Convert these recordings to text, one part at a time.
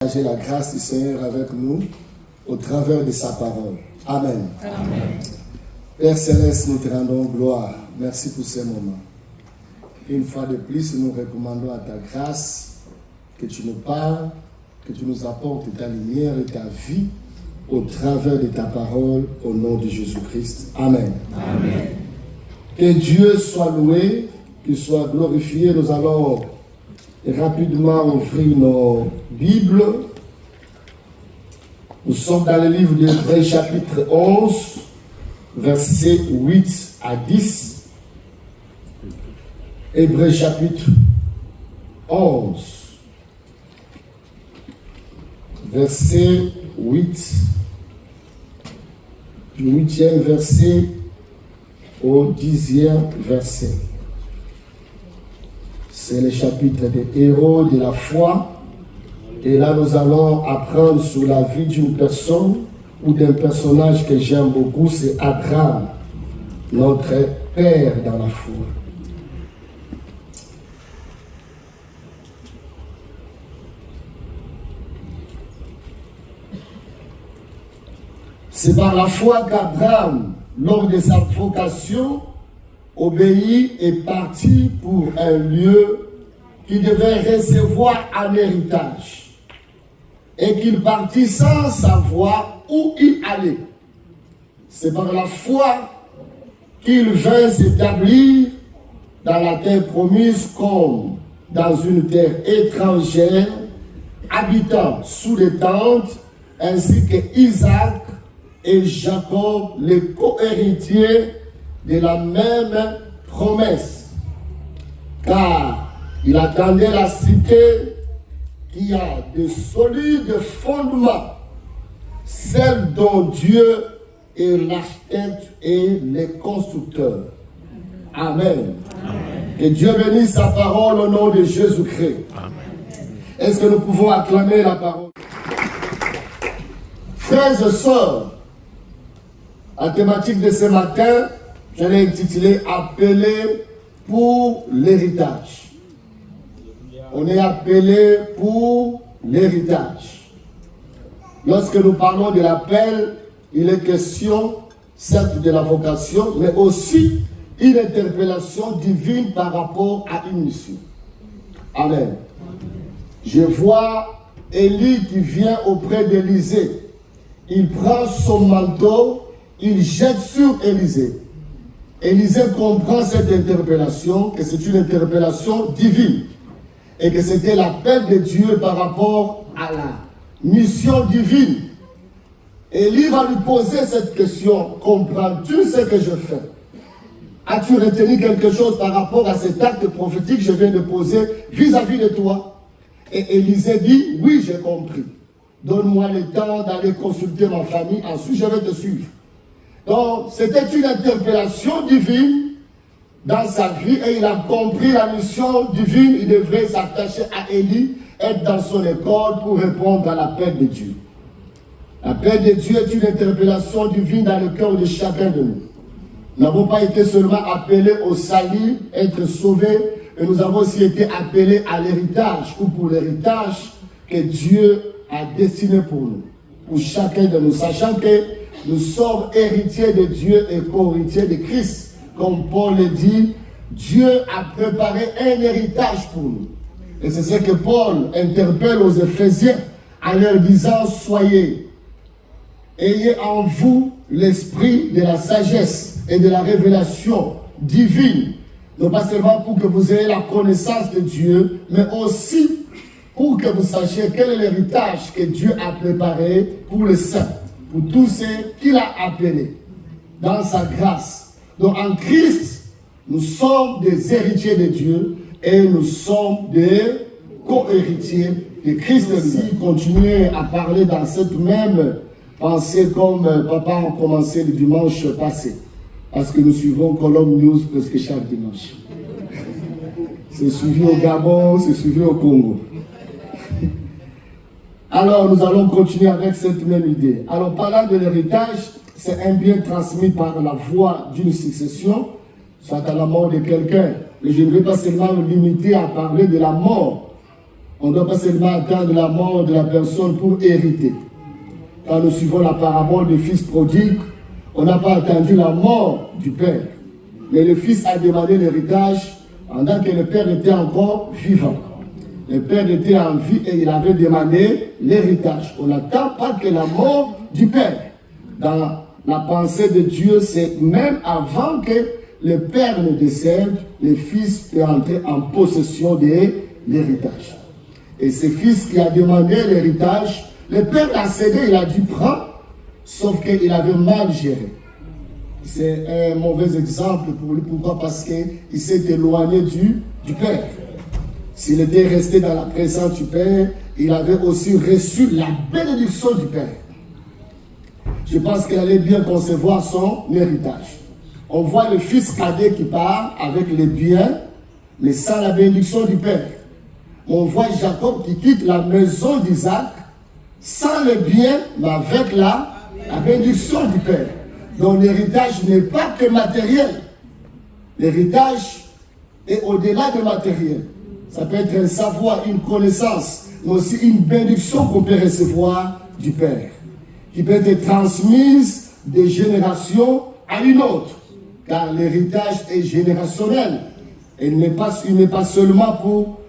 J'ai la grâce du Seigneur avec nous au travers de sa parole. Amen. Amen. Père Céleste, nous te rendons gloire. Merci pour ce moment. Une fois de plus, nous recommandons à ta grâce que tu nous parles, que tu nous apportes ta lumière et ta vie au travers de ta parole, au nom de Jésus-Christ. Amen. Amen. Que Dieu soit loué, qu'il soit glorifié. Nous allons rapidement ouvrir nos Bibles. Nous sommes dans le livre d'Hébreux chapitre 11, versets 8 à 10. Hébreux chapitre 11, verset 8, du 8e verset au 10e verset. C'est le chapitre des héros de la foi. Et là, nous allons apprendre sur la vie d'une personne ou d'un personnage que j'aime beaucoup, c'est Abraham, notre père dans la foi. C'est par la foi qu'Abraham, lors de sa vocation, obéit et partit pour un lieu qu'il devait recevoir en héritage. Et qu'il partit sans savoir où il allait. C'est par la foi qu'il vint s'établir dans la terre promise comme dans une terre étrangère, habitant sous les tentes, ainsi que Isaac et Jacob, les co-héritiers de la même promesse. Car il attendait la cité qui a de solides fondements, celle dont Dieu est l'architecte et le constructeur. Amen. Amen. Que Dieu bénisse sa parole au nom de Jésus-Christ. Est-ce que nous pouvons acclamer la parole? Frères et sœurs, la thématique de ce matin, je l'ai intitulée « Appelé pour l'héritage ». On est appelé pour l'héritage. Lorsque nous parlons de l'appel, il est question, certes, de la vocation, mais aussi une interpellation divine par rapport à une mission. Amen. Je vois Élie qui vient auprès d'Élisée. Il prend son manteau, il jette sur Élisée. Élisée comprend cette interpellation, que c'est une interpellation divine. Et que c'était l'appel de Dieu par rapport à la mission divine. Élie va lui poser cette question. Comprends-tu ce que je fais? As-tu retenu quelque chose par rapport à cet acte prophétique que je viens de poser vis-à-vis de toi? Et Élisée dit, oui, j'ai compris. Donne-moi le temps d'aller consulter ma famille, ensuite je vais te suivre. Donc, c'était une interpellation divine dans sa vie et il a compris la mission divine. Il devrait s'attacher à Élie, être dans son école pour répondre à l'appel de Dieu. L'appel de Dieu est une interpellation divine dans le cœur de chacun de nous. Nous n'avons pas été seulement appelés au salut, être sauvés, mais nous avons aussi été appelés à l'héritage ou pour l'héritage que Dieu a destiné pour nous, pour chacun de nous, sachant que nous sommes héritiers de Dieu et co-héritiers de Christ. Comme Paul le dit, Dieu a préparé un héritage pour nous. Et c'est ce que Paul interpelle aux Éphésiens en leur disant, ayez en vous l'esprit de la sagesse et de la révélation divine. Non pas seulement pour que vous ayez la connaissance de Dieu, mais aussi pour que vous sachiez quel est l'héritage que Dieu a préparé pour les saints, pour tous ceux qu'il a appelés dans sa grâce. Donc en Christ, nous sommes des héritiers de Dieu et nous sommes des co-héritiers de Christ. Si continuer à parler dans cette même pensée comme papa a commencé le dimanche passé, parce que nous suivons Colombe News presque chaque dimanche. C'est suivi au Gabon, c'est suivi au Congo. Alors nous allons continuer avec cette même idée. Alors parlant de l'héritage, c'est un bien transmis par la voie d'une succession, soit à la mort de quelqu'un. Mais je ne vais pas seulement me limiter à parler de la mort On ne doit pas seulement attendre la mort de la personne pour hériter. Quand nous suivons la parabole du fils prodigue, on n'a pas attendu la mort du père. Mais le fils a demandé l'héritage pendant que le père était encore vivant. Le père était en vie et il avait demandé l'héritage. On n'attend pas que la mort du père. Dans la pensée de Dieu, c'est même avant que le père ne décède, le fils peut entrer en possession de l'héritage. Et ce fils qui a demandé l'héritage, le père l'a cédé, il a dit prends, sauf qu'il avait mal géré. C'est un mauvais exemple pour lui. Pourquoi? Parce qu'il s'est éloigné du père. S'il était resté dans la présence du père, il avait aussi reçu la bénédiction du père. Je pense qu'il allait bien concevoir son héritage. On voit le fils cadet qui part avec les biens, mais sans la bénédiction du père. On voit Jacob qui quitte la maison d'Isaac sans les biens, mais avec la bénédiction du père. Donc l'héritage n'est pas que matériel. L'héritage est au-delà de matériel. Ça peut être un savoir, une connaissance, mais aussi une bénédiction qu'on peut recevoir du père, qui peut être transmise de génération à une autre. Car l'héritage est générationnel. Et il n'est pas seulement pour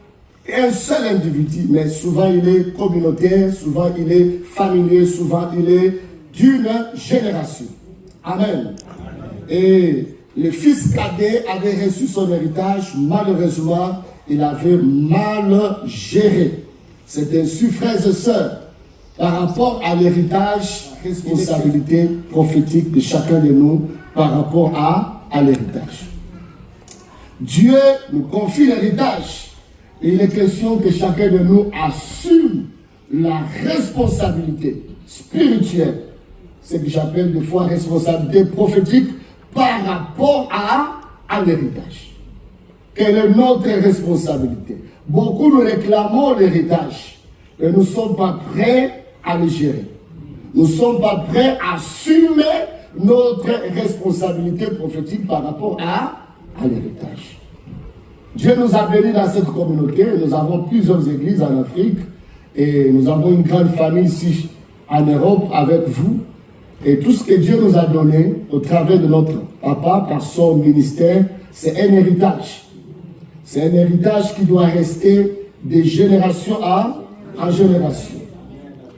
un seul individu, mais souvent il est communautaire, souvent il est familier, souvent il est d'une génération. Amen. Et le fils cadet avait reçu son héritage, malheureusement, il avait mal géré. C'est ainsi, frères et sœurs, par rapport à l'héritage, responsabilité prophétique de chacun de nous par rapport à l'héritage. Dieu nous confie l'héritage. Et il est question que chacun de nous assume la responsabilité spirituelle, ce que j'appelle des fois responsabilité prophétique par rapport à l'héritage. Quelle est notre responsabilité? Beaucoup nous réclamons l'héritage, mais nous ne sommes pas prêts à le gérer. Nous ne sommes pas prêts à assumer notre responsabilité prophétique par rapport à l'héritage. Dieu nous a bénis dans cette communauté. Nous avons plusieurs églises en Afrique et nous avons une grande famille ici en Europe avec vous. Et tout ce que Dieu nous a donné au travers de notre papa, par son ministère, c'est un héritage. C'est un héritage qui doit rester de génération en génération.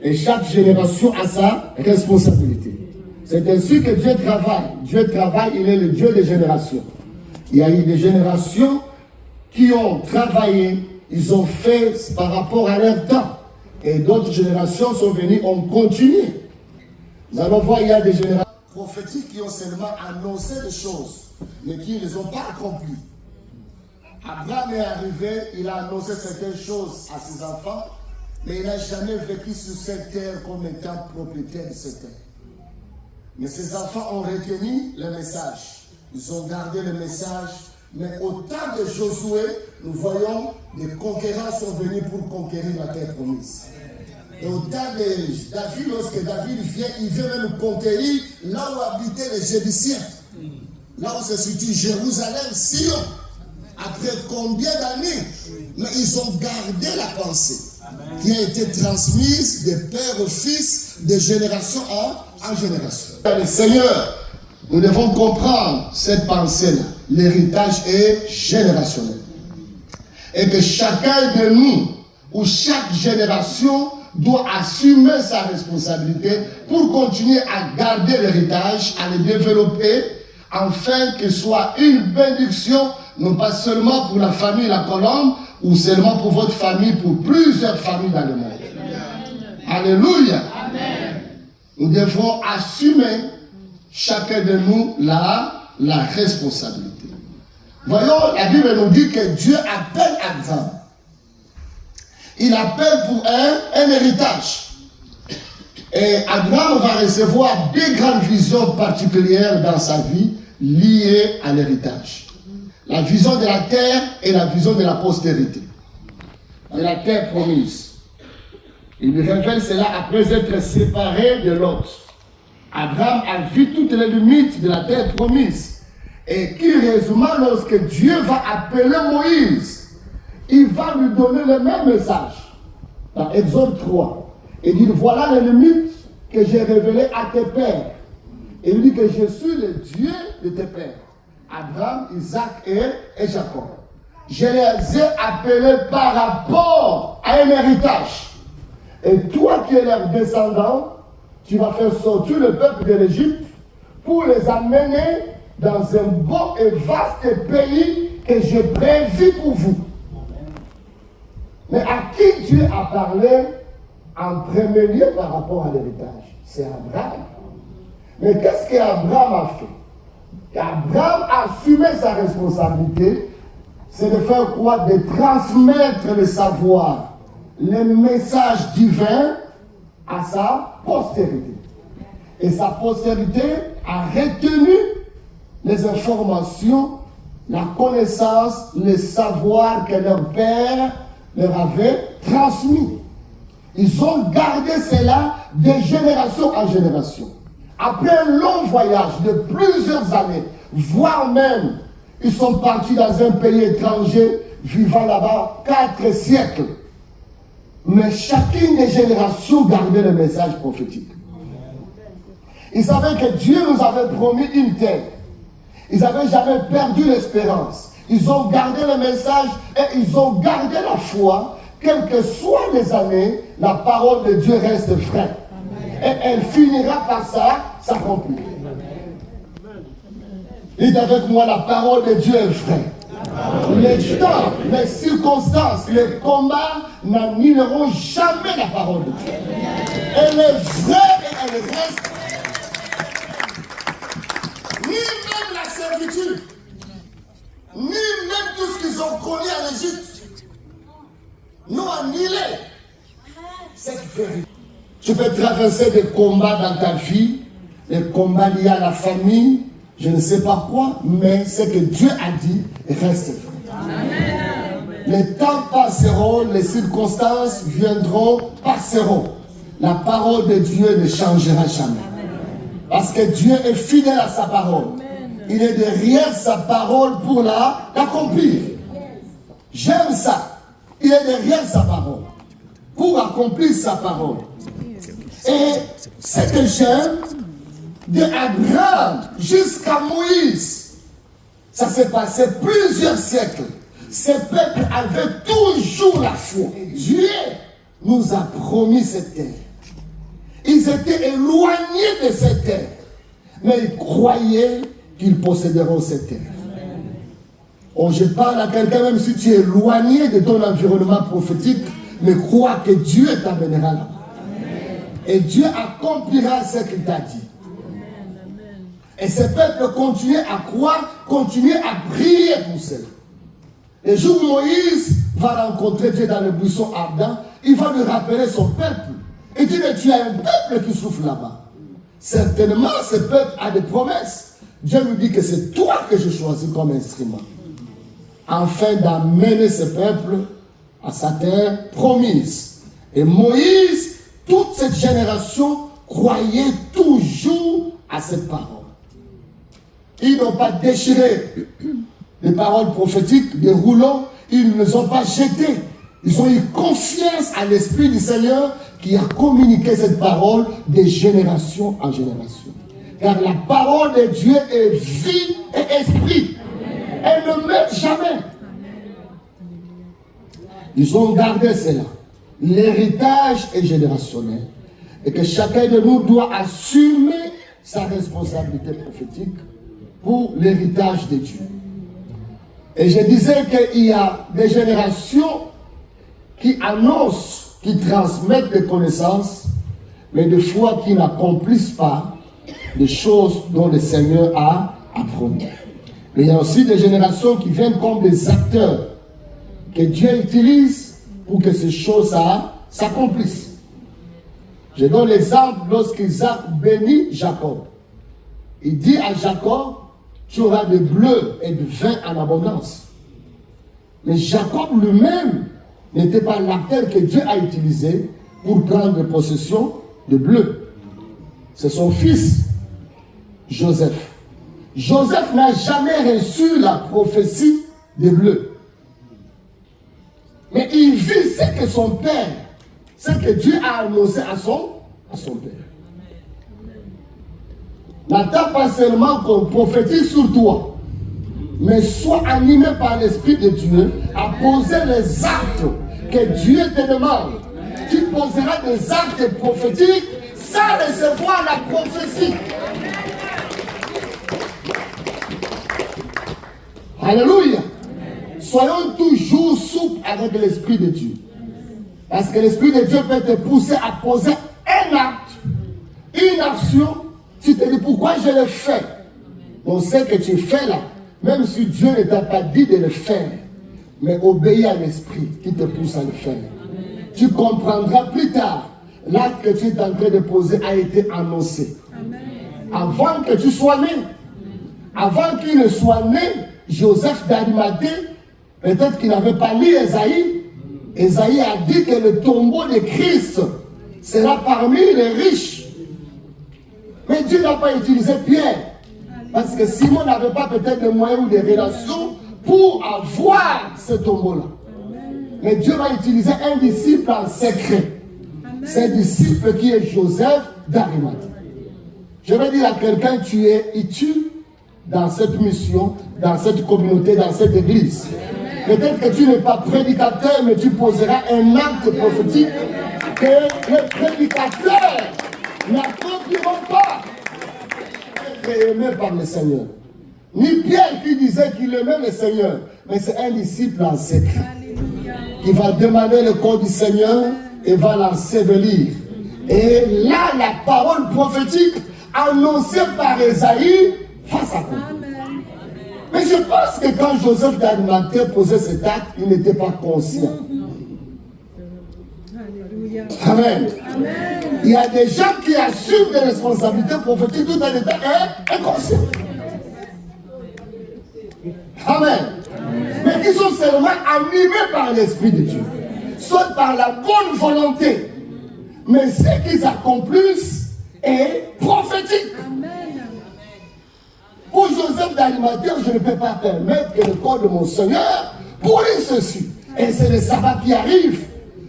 Et chaque génération a sa responsabilité. C'est ainsi que Dieu travaille. Dieu travaille, il est le Dieu des générations. Il y a eu des générations qui ont travaillé, ils ont fait par rapport à leur temps. Et d'autres générations sont venues, ont continué. Nous allons voir, il y a des générations prophétiques qui ont seulement annoncé des choses, mais qui ne les ont pas accomplies. Abraham est arrivé, il a annoncé certaines choses à ses enfants, mais il n'a jamais vécu sur cette terre comme étant propriétaire de cette terre. Mais ses enfants ont retenu le message. Ils ont gardé le message. Mais au temps de Josué, nous voyons des conquérants sont venus pour conquérir la terre promise. Et au temps de David, lorsque David vient, il vient même conquérir là où habitaient les Jébusiens. Là où se situe Jérusalem, Sion. Après combien d'années? Mais ils ont gardé la pensée qui a été transmise de père au fils, de génération en génération. Le Seigneur, nous devons comprendre cette pensée-là. L'héritage est générationnel. Et que chacun de nous, ou chaque génération, doit assumer sa responsabilité pour continuer à garder l'héritage, à le développer, afin que soit une bénédiction, non pas seulement pour la famille La Colombe, ou seulement pour votre famille, pour plusieurs familles dans le monde. Alléluia. Amen. Nous devons assumer, chacun de nous, la responsabilité. Voyons, la Bible nous dit que Dieu appelle Abraham. Il appelle pour un héritage. Et Abraham va recevoir deux grandes visions particulières dans sa vie liées à l'héritage. La vision de la terre et la vision de la postérité. De la terre promise. Il lui révèle cela après être séparé de l'autre. Abraham a vu toutes les limites de la terre promise. Et curieusement, lorsque Dieu va appeler Moïse, il va lui donner le même message. dans Exode 3. Il dit, voilà les limites que j'ai révélées à tes pères. Et il dit que je suis le Dieu de tes pères, Abraham, Isaac et Jacob. Je les ai appelés par rapport à un héritage. Et toi qui es leur descendant, tu vas faire sortir le peuple de l'Égypte pour les amener dans un beau et vaste pays que j'ai prévu pour vous. Mais à qui Dieu a parlé en premier lieu par rapport à l'héritage? C'est Abraham. Mais qu'est-ce qu'Abraham a fait? Abraham a assumé sa responsabilité, c'est de faire quoi? De transmettre le savoir, le message divin à sa postérité. Et sa postérité a retenu les informations, la connaissance, le savoir que leur père leur avait transmis. Ils ont gardé cela de génération en génération. Après un long voyage de plusieurs années, voire même, ils sont partis dans un pays étranger, vivant là-bas 4 siècles. Mais chacune des générations gardait le message prophétique. Ils savaient que Dieu nous avait promis une terre. Ils n'avaient jamais perdu l'espérance. Ils ont gardé le message et ils ont gardé la foi. Quelles que soient les années, la parole de Dieu reste vraie. Et elle finira par s'accomplir. Dites avec moi, la parole de Dieu est vraie. Les temps, les circonstances, les combats n'annuleront jamais la parole de Dieu. Elle est vraie et elle reste. Ni même la servitude, ni même tout ce qu'ils ont connu en Égypte n'ont annulé cette vérité. Tu peux traverser des combats dans ta vie, des combats liés à la famille, je ne sais pas quoi, mais ce que Dieu a dit reste vrai. Amen. Les temps passeront, les circonstances viendront, passeront. La parole de Dieu ne changera jamais. Parce que Dieu est fidèle à sa parole. Il est derrière sa parole pour l'accomplir. J'aime ça. Il est derrière sa parole pour accomplir sa parole. Et ce que j'aime, de Abraham jusqu'à Moïse, ça s'est passé plusieurs siècles. Ce peuple avait toujours la foi. Dieu nous a promis cette terre. Ils étaient éloignés de cette terre, mais ils croyaient qu'ils posséderont cette terre. Oh, je parle à quelqu'un, même si tu es éloigné de ton environnement prophétique, mais crois que Dieu t'amènera là-bas. Et Dieu accomplira ce qu'il t'a dit. Et ce peuple continue à croire, continue à prier pour cela. Le jour où Moïse va rencontrer Dieu dans le buisson ardent, il va lui rappeler son peuple. Il dit, mais tu as un peuple qui souffle là-bas. Certainement, ce peuple a des promesses. Dieu lui dit que c'est toi que je choisis comme instrument. Afin d'amener ce peuple à sa terre promise. Et Moïse, toute cette génération croyait toujours à cette parole. Ils n'ont pas déchiré les paroles prophétiques, des rouleaux, ils ne les ont pas jetés. Ils ont eu confiance à l'Esprit du Seigneur qui a communiqué cette parole de génération en génération. Car la parole de Dieu est vie et esprit. Elle ne meurt jamais. Ils ont gardé cela. L'héritage est générationnel. Et que chacun de nous doit assumer sa responsabilité prophétique pour l'héritage de Dieu. Et je disais qu'il y a des générations qui annoncent, qui transmettent des connaissances, mais des fois qui n'accomplissent pas les choses dont le Seigneur a promis. Mais il y a aussi des générations qui viennent comme des acteurs que Dieu utilise pour que ces choses s'accomplissent. Je donne l'exemple lorsqu'Isaac bénit Jacob. Il dit à Jacob, tu auras de bleu et de vin en abondance. Mais Jacob lui-même n'était pas l'acteur que Dieu a utilisé pour prendre possession de bleu. C'est son fils, Joseph. Joseph n'a jamais reçu la prophétie de bleu. Mais il vit ce que son père ce que Dieu a annoncé à son père. N'attends pas seulement qu'on prophétise sur toi, mais sois animé par l'Esprit de Dieu à poser les actes que Dieu te demande. Tu poseras des actes prophétiques sans recevoir la prophétie. Alléluia. Soyons toujours souples avec l'Esprit de Dieu. Parce que l'Esprit de Dieu peut te pousser à poser un acte, une action. Tu te dis pourquoi je le fais. On sait que tu fais là, même si Dieu ne t'a pas dit de le faire. Mais obéis à l'Esprit qui te pousse à le faire. Tu comprendras plus tard, l'acte que tu es en train de poser a été annoncé. Avant que tu sois né, avant qu'il ne soit né, Joseph d'Arimathée, peut-être qu'il n'avait pas lu Ésaïe. Ésaïe a dit que le tombeau de Christ sera parmi les riches. Mais Dieu n'a pas utilisé Pierre. Parce que Simon n'avait pas peut-être de moyens ou des relations pour avoir ce tombeau-là. Mais Dieu va utiliser un disciple en secret. C'est un disciple qui est Joseph d'Arimathée. Je vais dire à quelqu'un, tu es utile dans cette mission, dans cette communauté, dans cette église. Peut-être que tu n'es pas prédicateur, mais tu poseras un acte prophétique que les prédicateurs n'accompliront pas. Être aimé par le Seigneur. Ni Pierre qui disait qu'il aimait le Seigneur, mais c'est un disciple en secret qui va demander le corps du Seigneur et va l'ensevelir. Et là, la parole prophétique annoncée par Ésaïe va s'accomplir. Mais je pense que quand Joseph d'Arimathée posait cet acte, il n'était pas conscient. Amen. Il y a des gens qui assument des responsabilités prophétiques tout en étant inconscients. Amen. Mais qui sont seulement animés par l'Esprit de Dieu, soit par la bonne volonté. Mais ce qu'ils accomplissent est prophétique. Pour Joseph d'Arimathée, je ne peux pas permettre que le corps de mon Seigneur pourrisse ceci. Et c'est le sabbat qui arrive,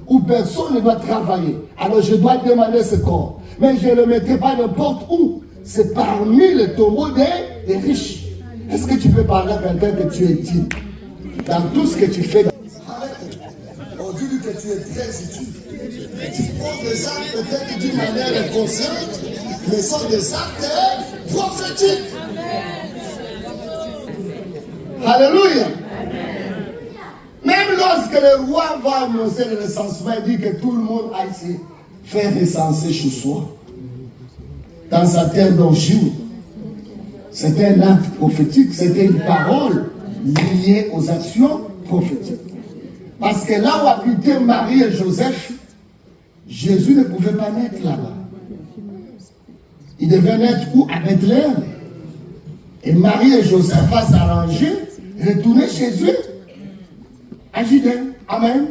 où personne ne doit travailler. Alors je dois demander ce corps. Mais je ne le mettrai pas n'importe où. C'est parmi les tombeaux des riches. Est-ce que tu peux parler à quelqu'un que tu es utile dans tout ce que tu fais? On dit que tu es très utile. Tu poses des actes peut-être d'une manière inconsciente, mais sont des actes prophétiques. Alléluia. Même lorsque le roi va annoncer le recensement, il dit que tout le monde a essayé de faire recenser chez soi. Dans sa terre d'origine. C'était un acte prophétique, c'était une parole liée aux actions prophétiques. Parce que là où habitaient Marie et Joseph, Jésus ne pouvait pas naître là-bas. Il devait naître où? À Bethléem. Et Marie et Joseph vont s'arranger, retourner chez eux, à Judée. Amen.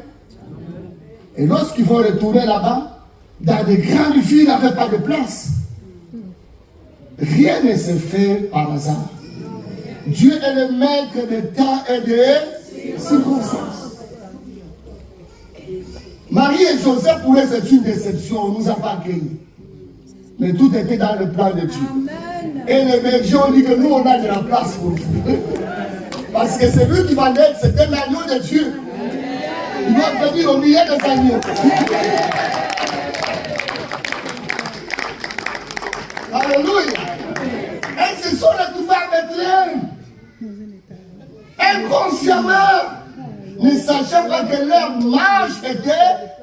Et lorsqu'ils vont retourner là-bas, dans des grandes villes, il n'y avait pas de place. Rien ne se fait par hasard. Dieu est le maître des temps et des circonstances. Marie et Joseph, pour eux, c'est une déception. On ne nous a pas accueillis. Mais tout était dans le plan de Dieu. Amen. Et les bergers ont dit que nous, on a de la place pour vous. Parce que c'est lui qui va naître, c'était l'agneau de Dieu. Il doit venir au milieu des agneaux. Alléluia. Et se sont retrouvés à Bethléem. Inconsciemment, ne sachant pas que leur marche était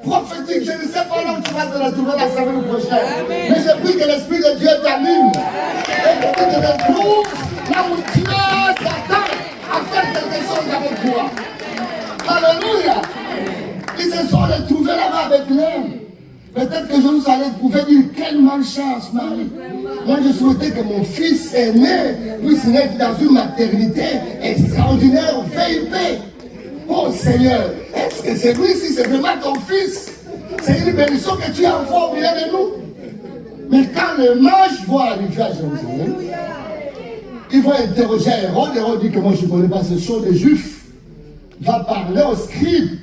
prophétique. Je ne sais pas là où tu vas te retrouver la semaine prochaine. Mais je prie que l'Esprit de Dieu t'anime. Et que tu te retrouves là où Dieu t'attend à faire quelque chose avec toi. Alléluia. Ils se sont retrouvés là-bas à Bethléem. Peut-être que je vous allais pouvoir dire quelle malchance, Marie. Moi, je souhaitais que mon fils aîné puisse naître dans une maternité extraordinaire, VIP. Oh Seigneur, est-ce que c'est lui, si c'est vraiment ton fils? C'est une bénédiction que tu envoies au milieu de nous. Mais quand les mages vont arriver à Jérusalem, ils vont interroger Hérode. Hérode dit que moi je ne connais pas ce chose. Les Juifs va parler aux scribes.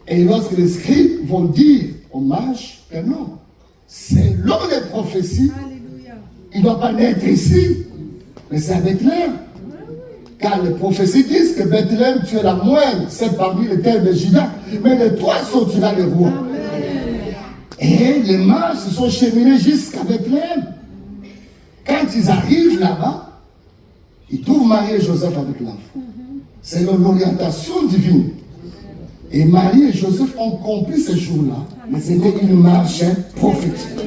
Et lorsque les scribes vont dire hommage que non. Selon les prophéties, Alléluia. il ne doit pas naître ici, mais c'est à Bethléem. Car les prophéties disent que Bethléem, tu es la moindre, c'est parmi les terres de Juda, mais de toi sortira le roi. Et les mages se sont cheminés jusqu'à Bethléem. Quand ils arrivent là-bas, ils trouvent Marie et Joseph avec l'enfant. C'est l'orientation divine. Et Marie et Joseph ont compris ce jour-là, mais c'était une marche prophétique.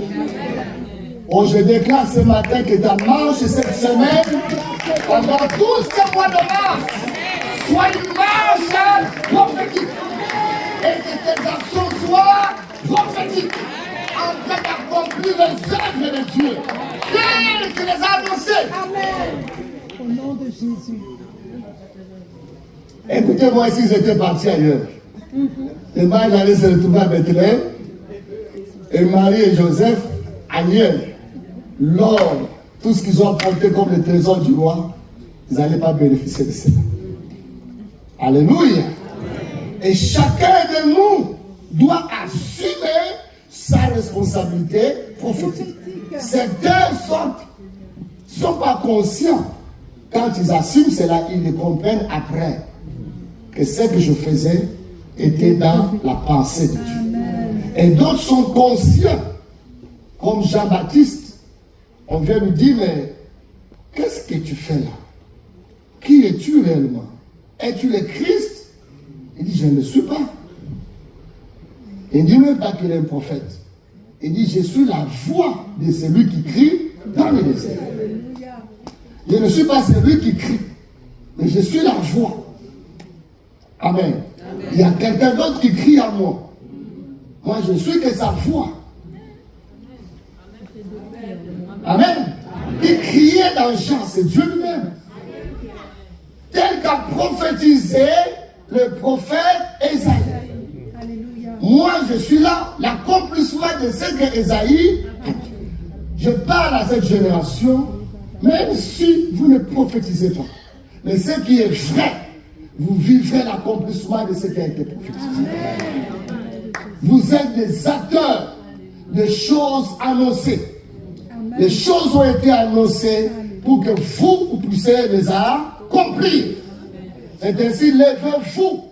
Oh, je déclare ce matin que ta marche cette semaine, pendant tout ce mois de mars, soit une marche prophétique. Et que tes actions soient prophétiques, en train d'accomplir les œuvres de Dieu, telles qu'il les a annoncées. Amen. Au nom de Jésus. Écoutez-moi, s'ils étaient partis ailleurs, les mages allaient se retrouver à Bethléem, et Marie et Joseph ailleurs. L'or, tout ce qu'ils ont apporté comme le trésor du roi, ils n'allaient pas bénéficier de cela. Alléluia. Et chacun de nous doit assumer sa responsabilité prophétique. Certains ne sont pas conscients. Quand ils assument cela, ils le comprennent après. Que ce que je faisais était dans la pensée de Dieu. Et d'autres sont conscients, comme Jean-Baptiste. On vient lui dire, mais qu'est-ce que tu fais là? Qui es-tu réellement? Es-tu le Christ? Il dit, je ne le suis pas. Il ne dit même pas qu'il est un prophète. Il dit, je suis la voix de celui qui crie dans le désert. Je ne suis pas celui qui crie, mais je suis la voix. Amen. Il y a quelqu'un d'autre qui crie à moi. Moi, je suis que sa voix. Amen. Il criait dans Jean, c'est Dieu lui-même. Tel qu'a prophétisé le prophète Ésaïe. Moi, je suis là, l'accomplissement de ce que Ésaïe a dit. Je parle à cette génération, même si vous ne prophétisez pas. Mais ce qui est vrai, vous vivrez l'accomplissement de ce qui a été prophétisé. Vous êtes des acteurs de choses annoncées. Les choses ont été annoncées pour que vous puissiez les accomplir. C'est ainsi, levez-vous,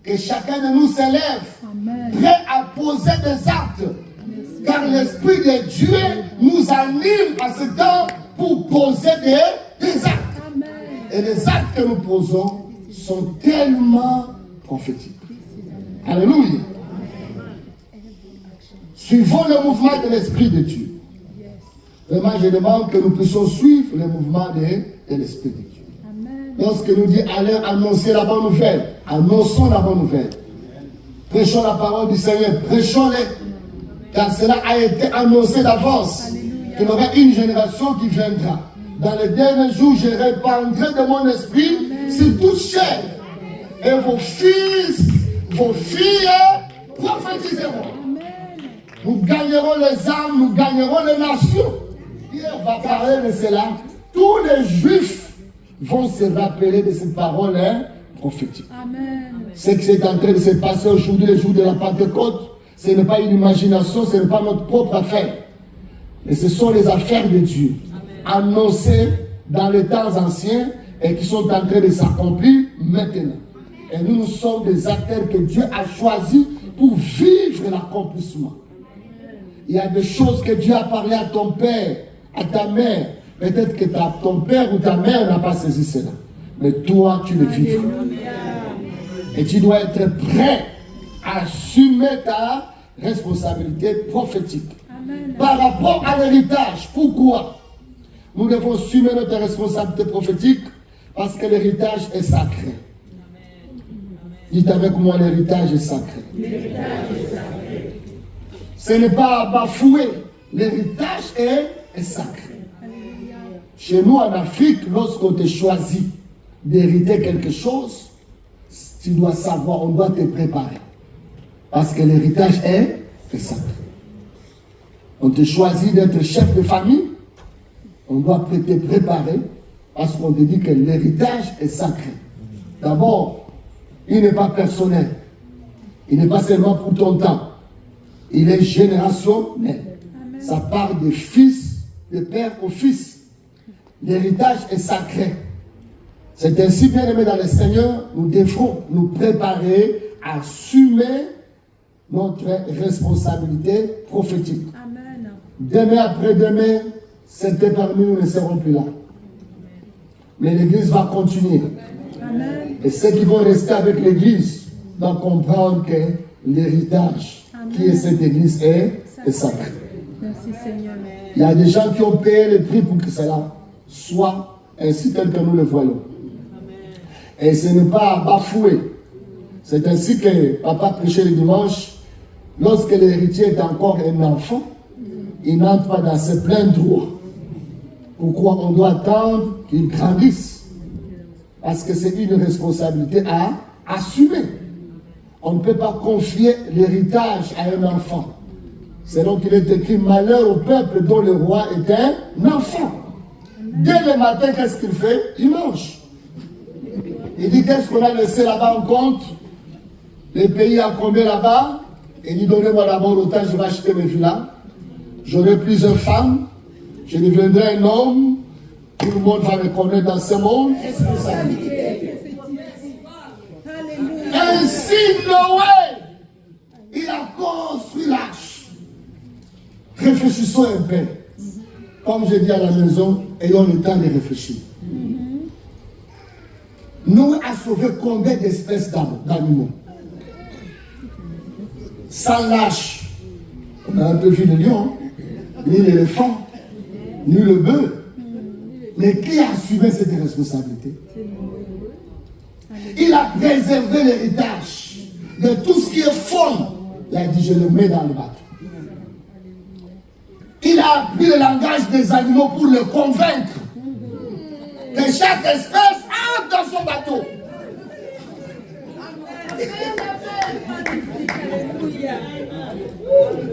que chacun de nous s'élève, prêt à poser des actes. Car l'Esprit de Dieu nous anime à ce temps pour poser des actes. Et les actes que nous posons sont tellement prophétiques. Alléluia. Suivons le mouvement de l'Esprit de Dieu. Vraiment, je demande que nous puissions suivre le mouvement de l'Esprit de Dieu. Lorsque nous dit allez annoncer la bonne nouvelle, annonçons la bonne nouvelle. Prêchons la parole du Seigneur, prêchons-les. Car cela a été annoncé d'avance. Qu'il y aura une génération qui viendra. Dans les derniers jours, je répandrai de mon esprit sur toute chair. Et vos fils, vos filles prophétiseront. Nous gagnerons les âmes, nous gagnerons les nations. Pierre va parler de cela. Tous les juifs vont se rappeler de ces paroles prophétiques. Ce qui est en train de se passer aujourd'hui, le jour de la Pentecôte, ce n'est pas une imagination, ce n'est pas notre propre affaire. Mais ce sont les affaires de Dieu, annoncées dans les temps anciens et qui sont en train de s'accomplir maintenant. Et nous sommes des acteurs que Dieu a choisis pour vivre l'accomplissement. Il y a des choses que Dieu a parlé à ton père, à ta mère. Peut-être que ton père ou ta mère n'a pas saisi cela. Mais toi, tu le vivras. Et tu dois être prêt à assumer ta responsabilité prophétique. Amen. Par rapport à l'héritage, pourquoi nous devons assumer notre responsabilité prophétique? Parce que l'héritage est sacré. Dites avec moi, l'héritage est sacré. L'héritage est sacré. Ce n'est pas à bafouer. L'héritage est sacré. Chez nous en Afrique, lorsqu'on te choisit d'hériter quelque chose, tu dois savoir, on doit te préparer. Parce que l'héritage est sacré. On te choisit d'être chef de famille, on doit te préparer parce qu'on te dit que l'héritage est sacré. D'abord, il n'est pas personnel. Il n'est pas seulement pour ton temps. Il est générationnel. Ça part de fils, de père au fils. L'héritage est sacré. C'est ainsi, bien aimé dans le Seigneur, nous devons nous préparer à assumer notre responsabilité prophétique. Amen. Demain après-demain, certains parmi nous ne seront plus là. Mais l'Église va continuer. Amen. Et ceux qui vont rester avec l'Église doivent comprendre que l'héritage qui est cette Église est sacré. Merci Seigneur. Il y a des gens qui ont payé le prix pour que cela soit ainsi tel que nous le voyons. Et ce n'est pas bafoué. C'est ainsi que papa prêchait le dimanche. Lorsque l'héritier est encore un enfant, il n'entre pas dans ses pleins droits. Pourquoi on doit attendre qu'il grandisse? Parce que c'est une responsabilité à assumer. On ne peut pas confier l'héritage à un enfant. C'est donc qu'il est écrit malheur au peuple dont le roi est un enfant. Dès le matin, qu'est-ce qu'il fait? Il mange. Il dit qu'est-ce qu'on a laissé là-bas en compte? Les pays à combien là-bas? Il dit donnez-moi d'abord le temps, je vais acheter mes villas. J'aurai plusieurs femmes. Je deviendrai un homme. Tout le monde va me connaître dans ce monde. Ainsi Noé, il a construit l'arche. Réfléchissons un peu. Comme je dis à la maison, ayons le temps de réfléchir. Noé a sauvé combien d'espèces d'animaux? Sans lâche. On a un peu vu le lion, ni l'éléphant, ni le bœuf. Mais qui a assumé cette responsabilité? Il a préservé l'héritage de tout ce qui est faune. Il a dit, je le mets dans le bateau. Il a appris le langage des animaux pour le convaincre que chaque espèce entre dans son bateau.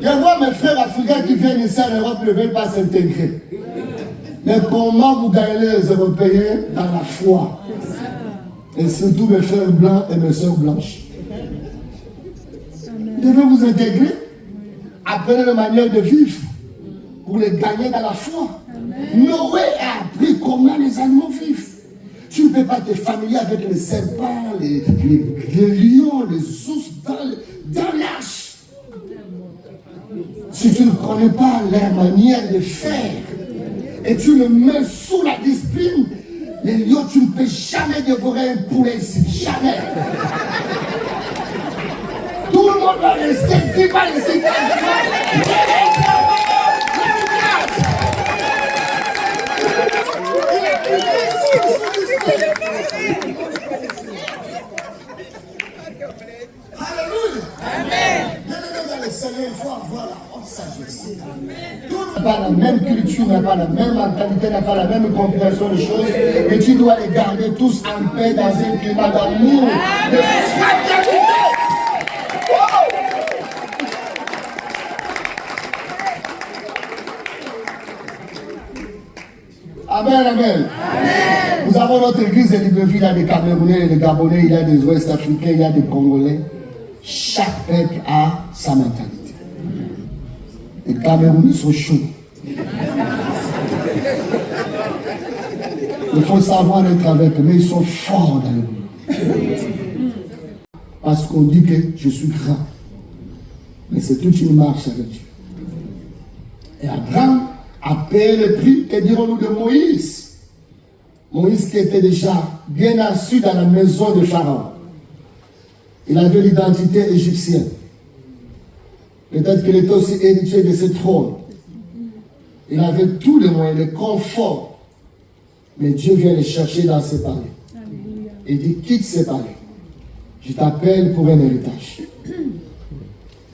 Je vois mes frères africains qui viennent ici en Europe ne veulent pas s'intégrer. Mais comment vous gagnez les Européens dans la foi? Et surtout mes frères blancs et mes soeurs blanches. Vous devez vous intégrer. Apprenez la manière de vivre pour les gagner dans la foi. Noé a appris comment les animaux vivent. Tu ne peux pas te familier avec les serpents, les lions, les ours dans l'arche. Si tu ne connais pas leur manière de faire et tu le mets sous la discipline, les lions, tu ne peux jamais dévorer un poulet ici. Jamais. Tout le monde va rester vivant ici. Alléluia. Amen. Dans le Seigneur, il faut avoir la haute sagesse. Tout n'a pas la même culture, n'a pas la même mentalité, n'a pas la même compréhension des choses. Et tu dois les garder tous en paix dans un climat d'amour, de fraternité. Amen, amen. Amen. Nous avons notre église de Libreville, il y a des Camerounais, des Gabonais, il y a des Ouest-Africains, il y a des Congolais. Chaque peuple a sa mentalité. Les Camerounais sont chauds. Il faut savoir être avec eux, mais ils sont forts dans le boulot. Parce qu'on dit que je suis grand. Mais c'est toute une marche avec Dieu. Et Abraham a payé le prix, que dirons-nous de Moïse? Moïse qui était déjà bien assis dans la maison de Pharaon. Il avait l'identité égyptienne. Peut-être qu'il était aussi héritier de ce trône. Il avait tous les moyens, le confort. Mais Dieu vient le chercher dans ses palais. Il dit, quitte ces palais. Je t'appelle pour un héritage.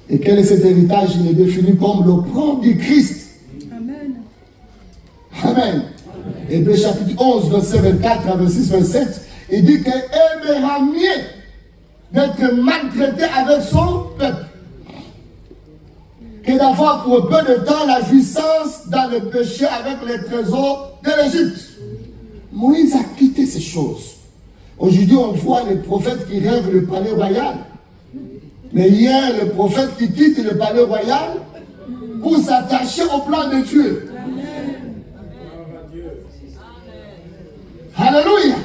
Et quel est cet héritage? Il est défini comme l'opprobre du Christ. Amen. Amen. Hébreux chapitre 11, verset 24 à 26, 27. Il dit qu'il aimera mieux d'être maltraité avec son peuple que d'avoir pour peu de temps la jouissance dans le péché avec les trésors de l'Égypte. Moïse a quitté ces choses. Aujourd'hui, on voit les prophètes qui rêvent le palais royal. Mais hier, le prophète qui quitte le palais royal pour s'attacher au plan de Dieu. Alléluia.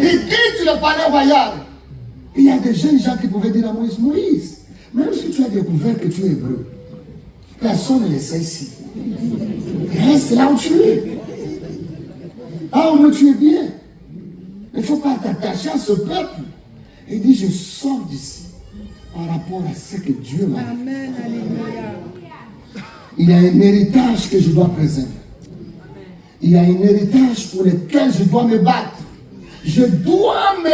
Il quitte le palais royal. Il y a des jeunes gens qui pouvaient dire à Moïse, Moïse, même si tu as découvert que tu es hébreu, personne ne le sait ici. Reste là où tu es. Ah, mais tu es bien. Il ne faut pas t'attacher à ce peuple. Il dit, je sors d'ici par rapport à ce que Dieu m'a dit. Amen. Alléluia. Il y a un héritage que je dois préserver. Il y a un héritage pour lequel je dois me battre. Je dois me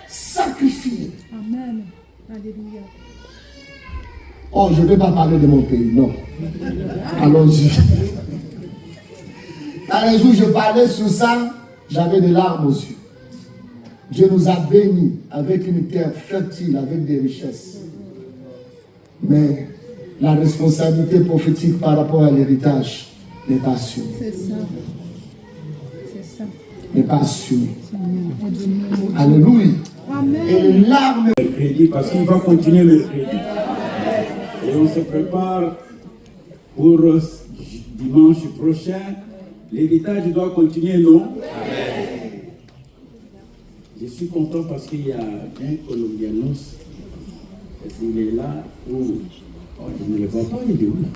sacrifier. Amen. Alléluia. Oh, je ne vais pas parler de mon pays, non. Allons-y. Quand un jour je parlais sur ça, j'avais des larmes aux yeux. Dieu nous a bénis avec une terre fertile, avec des richesses. Mais la responsabilité prophétique par rapport à l'héritage n'est pas assumée. C'est ça. C'est ça. N'est pas assumée. Seigneur, aide-nous. Alléluia. Amen. Et les larmes. Mercredi, parce qu'il va continuer mercredi. Et on se prépare pour dimanche prochain. L'héritage doit continuer, non? Amen. Je suis content parce qu'il y a un Colombianos. Il est là où je ne le vois pas, il est où là?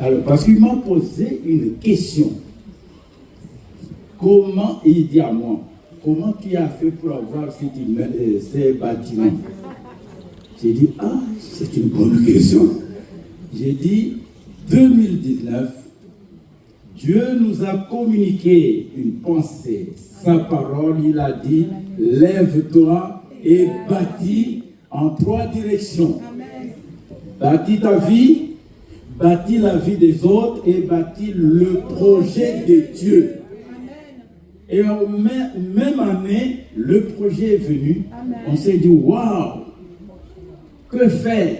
Alors, parce qu'il m'a posé une question. Comment, il dit à moi, comment tu as fait pour avoir ces bâtiments? J'ai dit, ah, c'est une bonne question. J'ai dit, 2019, Dieu nous a communiqué une pensée, sa parole, il a dit, lève-toi et bâtis en 3 directions. Bâtis ta vie, bâtis la vie des autres et bâtis le projet de Dieu. Et en même année, le projet est venu. On s'est dit, waouh, que faire?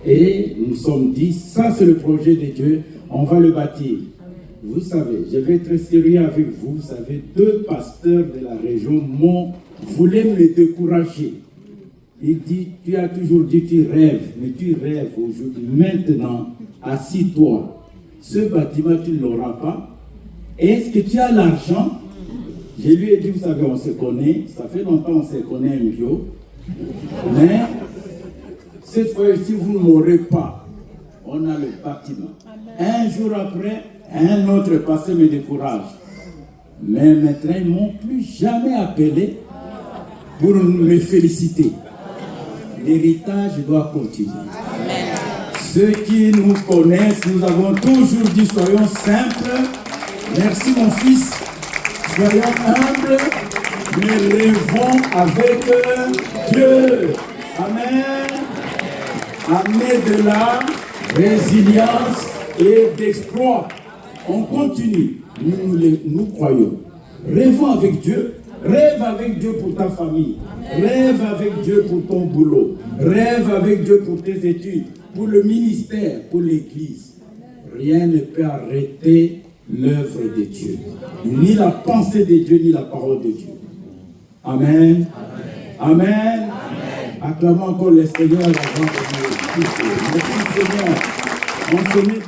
Et nous nous sommes dit, ça c'est le projet de Dieu, on va le bâtir. Vous savez, je vais être sérieux avec vous. Vous savez, 2 pasteurs de la région voulaient me décourager. Il dit, tu as toujours dit, tu rêves, mais tu rêves aujourd'hui. Maintenant, assis-toi. Ce bâtiment, tu ne l'auras pas. Est-ce que tu as l'argent? Je lui ai dit, vous savez, on se connaît. Ça fait longtemps qu'on se connaît un bio. Mais, cette fois-ci, vous ne m'aurez pas. On a le bâtiment. Un jour après, un autre passé me décourage. Mais maintenant, ils ne m'ont plus jamais appelé pour me féliciter. L'héritage doit continuer. Amen. Ceux qui nous connaissent, nous avons toujours dit, soyons simples. Merci mon fils. Soyons humbles, mais rêvons avec Dieu. Amen. Amenez de la résilience et d'exploit. On continue. Nous croyons. Rêvons avec Dieu. Rêve avec Dieu pour ta famille. Rêve avec Dieu pour ton boulot. Rêve avec Dieu pour tes études, pour le ministère, pour l'église. Rien ne peut arrêter l'œuvre de Dieu. Ni la pensée de Dieu, ni la parole de Dieu. Amen. Amen. Amen. Acclamons encore le Seigneur avant de nous. Merci Seigneur. On se met